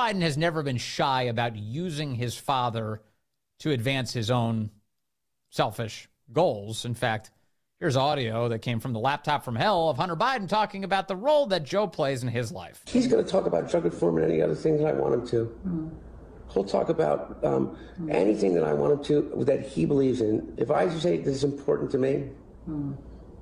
Biden has never been shy about using his father to advance his own selfish goals. In fact, here's audio that came from the laptop from hell of Hunter Biden talking about the role that Joe plays in his life. He's going to talk about drug reform and any other things that I want him to. He'll talk about anything that I want him to, that he believes in. If I say this is important to me,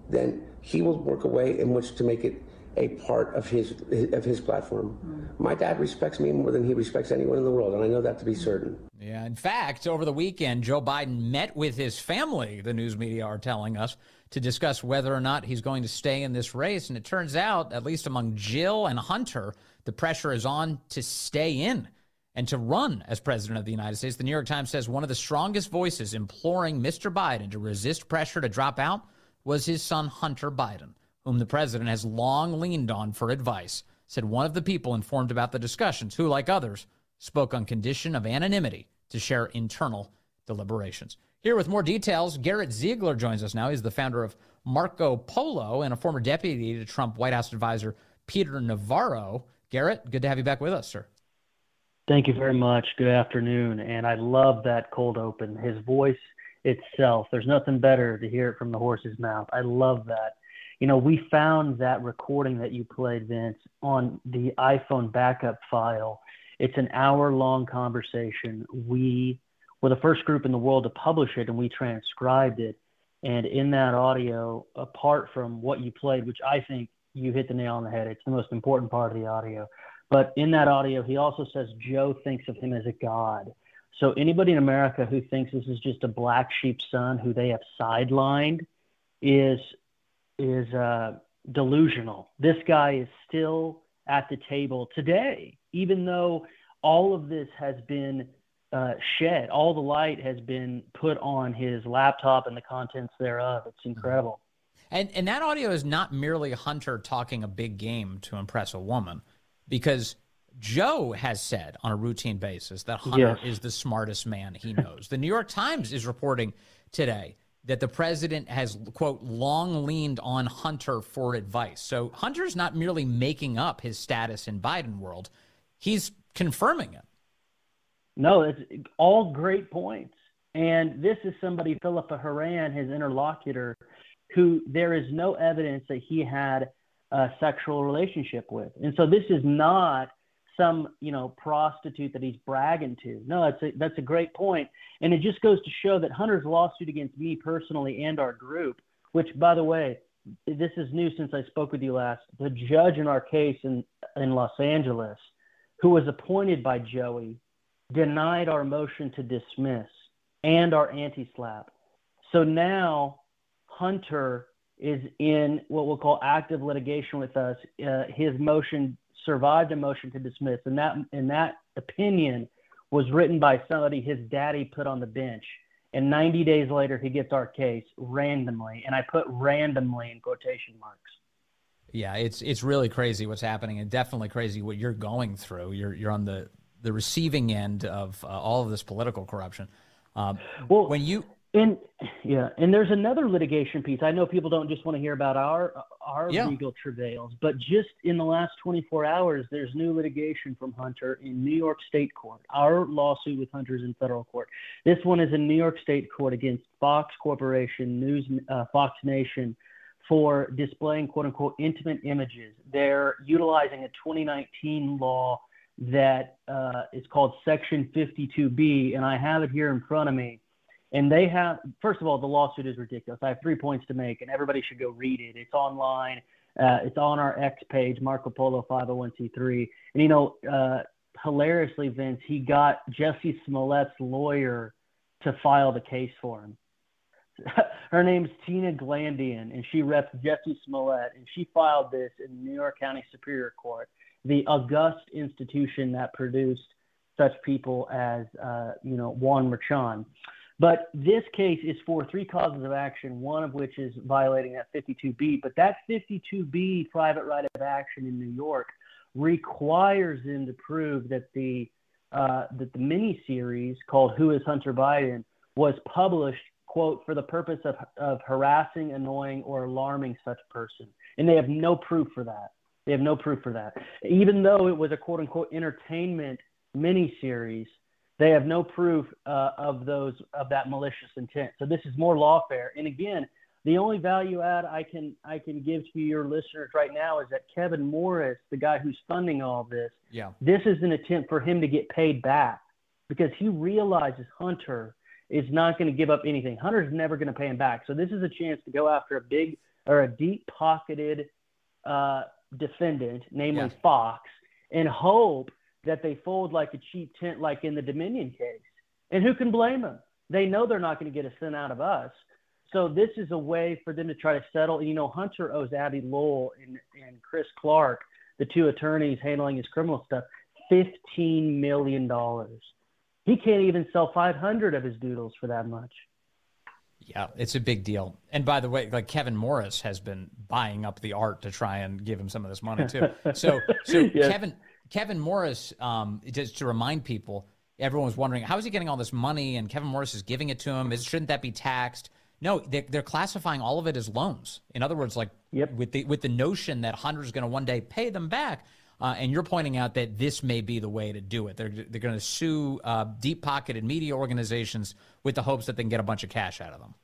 then he will work a way in which to make it a part of his platform. My dad respects me more than he respects anyone in the world, and I know that to be certain. Yeah, in fact, over the weekend, Joe Biden met with his family, the news media are telling us, to discuss whether or not he's going to stay in this race. And it turns out, at least among Jill and Hunter, the pressure is on to stay in and to run as president of the United States. The New York Times says one of the strongest voices imploring Mr. Biden to resist pressure to drop out was his son, Hunter Biden, whom the president has long leaned on for advice. Said one of the people informed about the discussions, who, like others, spoke on condition of anonymity to share internal deliberations. Here with more details, Garrett Ziegler joins us now. He's the founder of Marco Polo and a former deputy to Trump White House advisor Peter Navarro. Garrett, good to have you back with us, sir. Thank you very much. Good afternoon. And I love that cold open. His voice itself, there's nothing better to hear it from the horse's mouth. I love that. You know, we found that recording that you played, Vince, on the iPhone backup file. It's an hour-long conversation. We were the first group in the world to publish it, and we transcribed it. And in that audio, apart from what you played, which I think you hit the nail on the head, it's the most important part of the audio. But in that audio, he also says Joe thinks of him as a god. So anybody in America who thinks this is just a black sheep son who they have sidelined is delusional. This guy is still at the table today, even though all of this has been shed. All the light has been put on his laptop and the contents thereof. It's incredible. And that audio is not merely Hunter talking a big game to impress a woman, because Joe has said on a routine basis that Hunter is the smartest man he knows. The New York Times is reporting today that the president has, quote, long leaned on Hunter for advice. So Hunter's not merely making up his status in Biden world. He's confirming it. No, it's all great points. And this is somebody, Philippa Haran, his interlocutor, who there is no evidence that he had a sexual relationship with. And so this is not some, prostitute that he's bragging to. No, that's a great point. And it just goes to show that Hunter's lawsuit against me personally and our group, which, by the way, this is new since I spoke with you last, the judge in our case in Los Angeles, who was appointed by Joey, denied our motion to dismiss and our anti-slap. So now Hunter is in what we'll call active litigation with us. His motion survived a motion to dismiss, and that opinion was written by somebody his daddy put on the bench. And 90 days later, he gets our case randomly, and I put randomly in quotation marks. Yeah, it's really crazy what's happening, and definitely crazy what you're going through. You're on the receiving end of all of this political corruption. And there's another litigation piece. I know people don't just want to hear about our legal travails, but just in the last 24 hours, there's new litigation from Hunter in New York State court. Our lawsuit with Hunter is in federal court. This one is in New York State court against Fox Corporation, Fox Nation, for displaying quote unquote intimate images. They're utilizing a 2019 law that is called Section 52B, and I have it here in front of me. And they have, first of all, the lawsuit is ridiculous. I have 3 points to make, and everybody should go read it. It's online. It's on our X page, Marco Polo 501c3. And, hilariously, Vince, he got Jussie Smollett's lawyer to file the case for him. Her name's Tina Glandian, and she reps Jussie Smollett, and she filed this in New York County Superior Court, the august institution that produced such people as, Juan Merchan. But this case is for 3 causes of action, one of which is violating that 52B. But that 52B private right of action in New York requires them to prove that the miniseries called Who is Hunter Biden was published, quote, for the purpose of harassing, annoying, or alarming such person. And they have no proof for that. They have no proof for that. Even though it was a quote-unquote entertainment miniseries, they have no proof of that malicious intent. So this is more lawfare. And again, the only value add I can give to your listeners right now is that Kevin Morris, the guy who's funding all this, this is an attempt for him to get paid back because he realizes Hunter is not going to give up anything. Hunter's never going to pay him back. So this is a chance to go after a deep-pocketed defendant, namely Fox, and hope that they fold like a cheap tent like in the Dominion case. And who can blame them? They know they're not going to get a cent out of us. So this is a way for them to try to settle. You know, Hunter owes Abby Lowell and Chris Clark, the two attorneys handling his criminal stuff, $15 million. He can't even sell 500 of his doodles for that much. Yeah, it's a big deal. And by the way, like Kevin Morris has been buying up the art to try and give him some of this money too. So yes. Kevin Morris, just to remind people, everyone was wondering, how is he getting all this money? And Kevin Morris is giving it to him. Shouldn't that be taxed? No, they're classifying all of it as loans. In other words, like with the notion that Hunter's going to one day pay them back. And you're pointing out that this may be the way to do it. They're going to sue deep-pocketed media organizations with the hopes that they can get a bunch of cash out of them.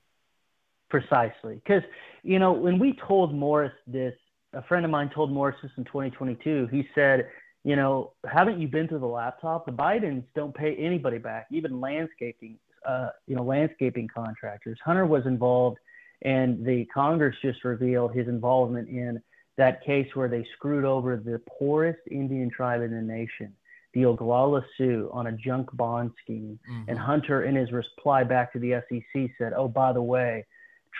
Precisely. Because, you know, when we told Morris this, a friend of mine told Morris this in 2022, he said, you know, haven't you been through the laptop? The Bidens don't pay anybody back, even landscaping contractors. Hunter was involved, and the Congress just revealed his involvement in that case where they screwed over the poorest Indian tribe in the nation, the Oglala Sioux, on a junk bond scheme. Mm-hmm. And Hunter, in his reply back to the SEC, said, oh, by the way,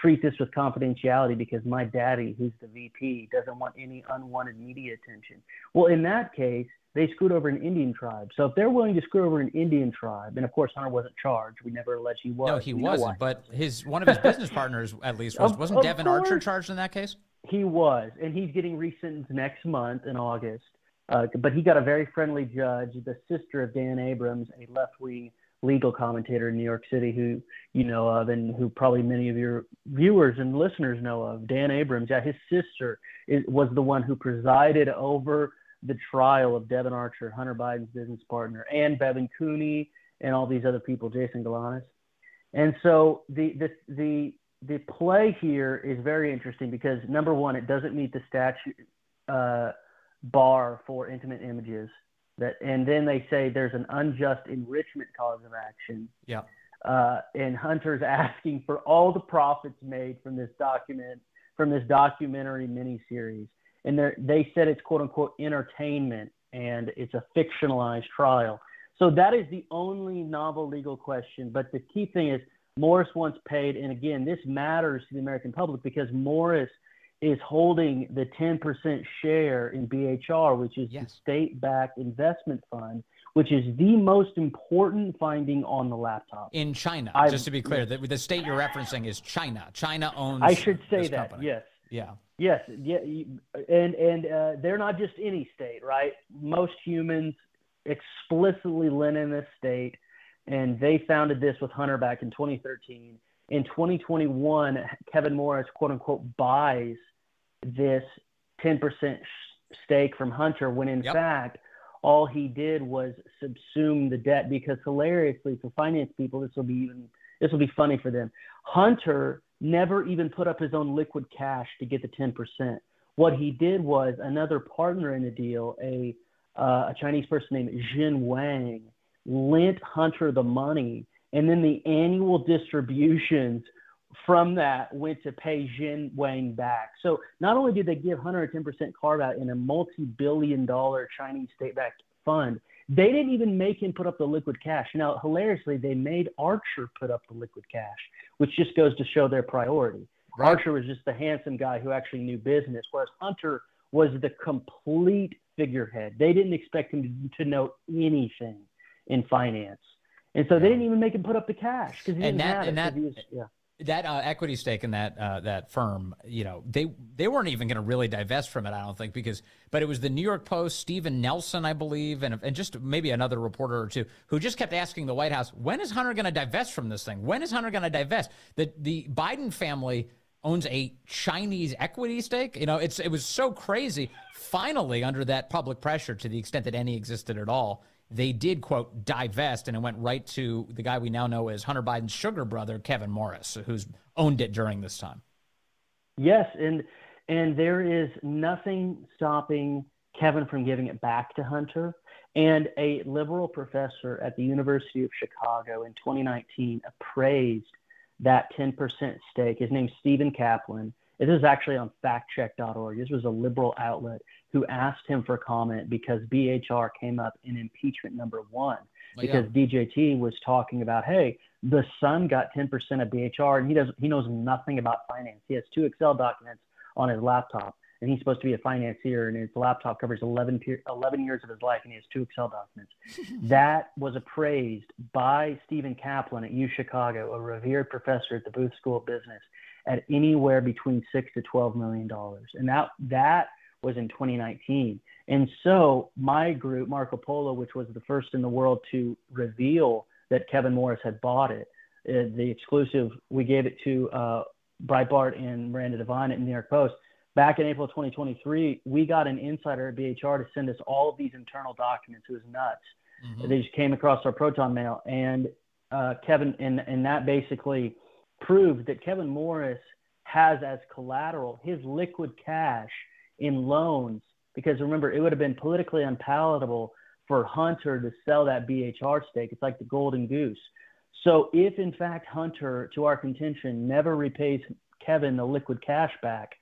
treat this with confidentiality because my daddy, who's the VP, doesn't want any unwanted media attention. Well, in that case, they screwed over an Indian tribe. So if they're willing to screw over an Indian tribe, and of course Hunter wasn't charged, we never alleged he was. No, he wasn't. But one of his business partners, at least, wasn't Devin Archer charged in that case? He was, and he's getting resentenced next month in August. But he got a very friendly judge, the sister of Dan Abrams, a left-wing legal commentator in New York City who you know of and who probably many of your viewers and listeners know of. Dan Abrams, his sister was the one who presided over the trial of Devin Archer, Hunter Biden's business partner, and Bevan Cooney and all these other people, Jason Galanis. And so the play here is very interesting because, number one, it doesn't meet the statute bar for intimate images. And then they say there's an unjust enrichment cause of action. Yeah. And Hunter's asking for all the profits made from this documentary miniseries. And they said it's quote unquote entertainment and it's a fictionalized trial. So that is the only novel legal question. But the key thing is Morris wants paid. And again, this matters to the American public because Morris is holding the 10% share in BHR, which is the state-backed investment fund, which is the most important finding on the laptop. In China, just to be clear, the state you're referencing is China. China owns I should say this that, company. yes. Yeah. Yes, yeah, and they're not just any state, right? Most humans explicitly live in this state, and they founded this with Hunter back in 2013. In 2021, Kevin Morris, quote unquote, buys this 10% stake from Hunter when in fact all he did was subsume the debt because hilariously for finance people, this will be funny for them. Hunter never even put up his own liquid cash to get the 10%. What he did was another partner in the deal, a Chinese person named Jin Wang, lent Hunter the money, and then the annual distributions from that went to pay Jin Wang back. So not only did they give Hunter a 10% carve out in a multi-billion-dollar Chinese state-backed fund, they didn't even make him put up the liquid cash. Now, hilariously, they made Archer put up the liquid cash, which just goes to show their priority. Right. Archer was just the handsome guy who actually knew business, whereas Hunter was the complete figurehead. They didn't expect him to know anything in finance. And so they didn't even make him put up the cash because he didn't have it. That equity stake in that firm, they weren't even going to really divest from it, I don't think, but it was the New York Post, Stephen Nelson, I believe, and just maybe another reporter or two who just kept asking the White House, when is Hunter going to divest from this thing? When is Hunter going to divest? The Biden family owns a Chinese equity stake. You know, it was so crazy. Finally, under that public pressure, to the extent that any existed at all, they did, quote, divest, and it went right to the guy we now know as Hunter Biden's sugar brother, Kevin Morris, who's owned it during this time. Yes, and there is nothing stopping Kevin from giving it back to Hunter. And a liberal professor at the University of Chicago in 2019 appraised that 10% stake. His name's Stephen Kaplan. This is actually on factcheck.org. This was a liberal outlet who asked him for comment because BHR came up in impeachment number 1. Because DJT was talking about, hey, the son got 10% of BHR, and he knows nothing about finance. He has 2 Excel documents on his laptop, and he's supposed to be a financier, and his laptop covers 11 years of his life, and he has 2 Excel documents. That was appraised by Stephen Kaplan at UChicago, a revered professor at the Booth School of Business, at anywhere between $6 to $12 million. And that was in 2019. And so my group, Marco Polo, which was the first in the world to reveal that Kevin Morris had bought it, the exclusive, we gave it to Breitbart and Miranda Devine at New York Post. Back in April 2023, we got an insider at BHR to send us all of these internal documents. It was nuts. Mm-hmm. They just came across our Proton Mail. And Kevin, and that basically proved that Kevin Morris has as collateral his liquid cash in loans, because remember, it would have been politically unpalatable for Hunter to sell that BHR stake. It's like the golden goose. So if in fact Hunter, to our contention, never repays Kevin the liquid cash back,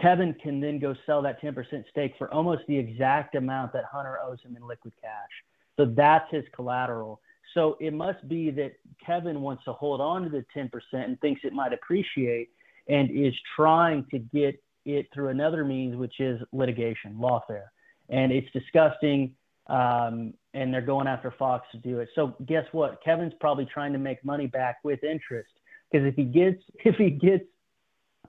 Kevin can then go sell that 10% stake for almost the exact amount that Hunter owes him in liquid cash. So that's his collateral. So it must be that Kevin wants to hold on to the 10% and thinks it might appreciate and is trying to get it through another means, which is litigation, lawfare. And it's disgusting, and they're going after Fox to do it. So guess what? Kevin's probably trying to make money back with interest, because if he gets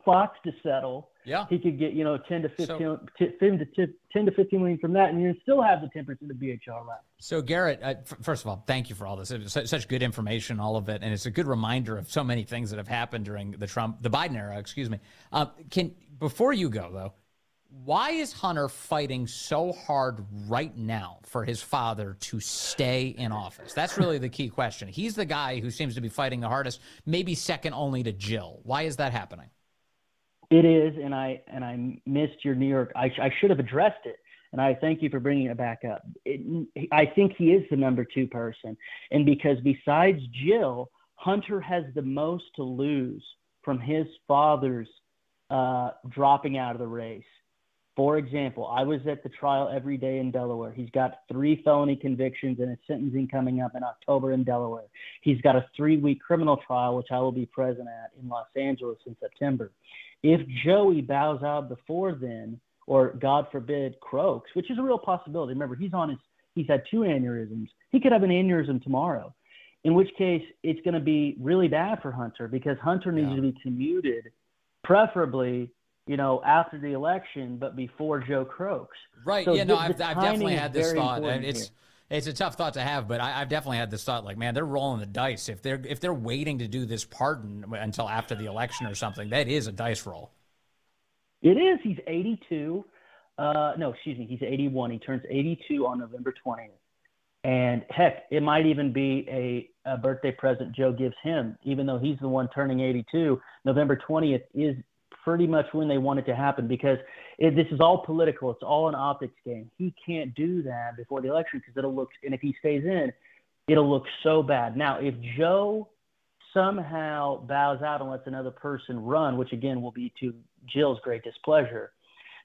Fox to settle, he could get 10 to 15 million from that, and you still have the 10% of BHR left. So Garrett, first of all, thank you for all this. It was such good information, all of it, and it's a good reminder of so many things that have happened during the Biden era. Excuse me. Before you go though, why is Hunter fighting so hard right now for his father to stay in office? That's really the key question. He's the guy who seems to be fighting the hardest, maybe second only to Jill. Why is that happening? It is, and I missed your New York. I should have addressed it, and I thank you for bringing it back up. I think he is the number 2 person, and because besides Jill, Hunter has the most to lose from his father's dropping out of the race. For example, I was at the trial every day in Delaware. He's got 3 felony convictions and a sentencing coming up in October in Delaware. He's got a 3-week criminal trial, which I will be present at in Los Angeles in September. If Joey bows out before then, or God forbid croaks, which is a real possibility. Remember, he's had 2 aneurysms. He could have an aneurysm tomorrow, in which case it's going to be really bad for Hunter, because Hunter needs to be commuted, preferably, after the election, but before Joe croaks. Right. So I've definitely had this thought, and it's a tough thought to have, but I've definitely had this thought, like, man, they're rolling the dice. If they're waiting to do this pardon until after the election or something, that is a dice roll. It is. He's 82. He's 81. He turns 82 on November 20th. And heck, it might even be a birthday present Joe gives him, even though he's the one turning 82. November 20th is pretty much when they want it to happen, because this is all political. It's all an optics game. He can't do that before the election, because and if he stays in, it'll look so bad. Now, if Joe somehow bows out and lets another person run, which again will be to Jill's great displeasure,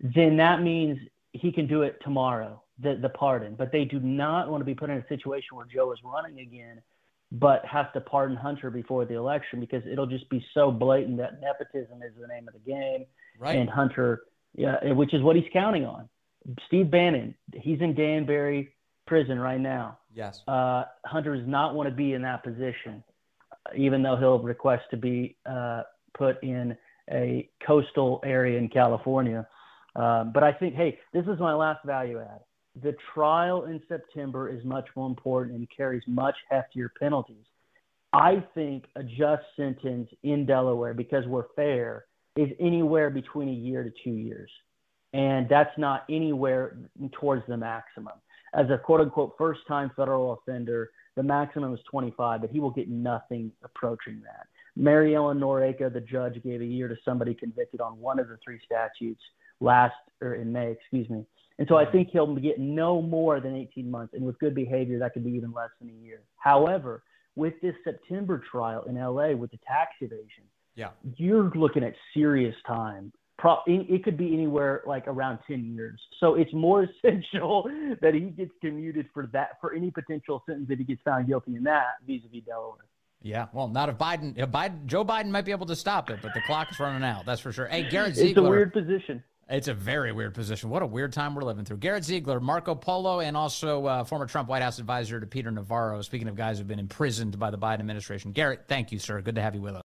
then that means he can do it tomorrow, the pardon. But they do not want to be put in a situation where Joe is running again, but has to pardon Hunter before the election, because it'll just be so blatant that nepotism is the name of the game. Right. And Hunter, which is what he's counting on. Steve Bannon, he's in Danbury prison right now. Yes. Hunter does not want to be in that position, even though he'll request to be put in a coastal area in California. But I think, hey, this is my last value add. The trial in September is much more important and carries much heftier penalties. I think a just sentence in Delaware, because we're fair, is anywhere between a year to 2 years. And that's not anywhere towards the maximum. As a quote-unquote first-time federal offender, the maximum is 25, but he will get nothing approaching that. Mary Ellen Noreika, the judge, gave a year to somebody convicted on one of the 3 statutes in May. And so I think he'll get no more than 18 months. And with good behavior, that could be even less than a year. However, with this September trial in LA with the tax evasion, you're looking at serious time. It could be anywhere like around 10 years. So it's more essential that he gets commuted for any potential sentence if he gets found guilty in that vis-a-vis Delaware. Yeah, well, not if Biden. Joe Biden might be able to stop it, but the clock is running out. That's for sure. Hey, Garrett Ziegler. It's a weird position. It's a very weird position. What a weird time we're living through. Garrett Ziegler, Marco Polo, and also former Trump White House advisor to Peter Navarro. Speaking of guys who've been imprisoned by the Biden administration. Garrett, thank you, sir. Good to have you with us.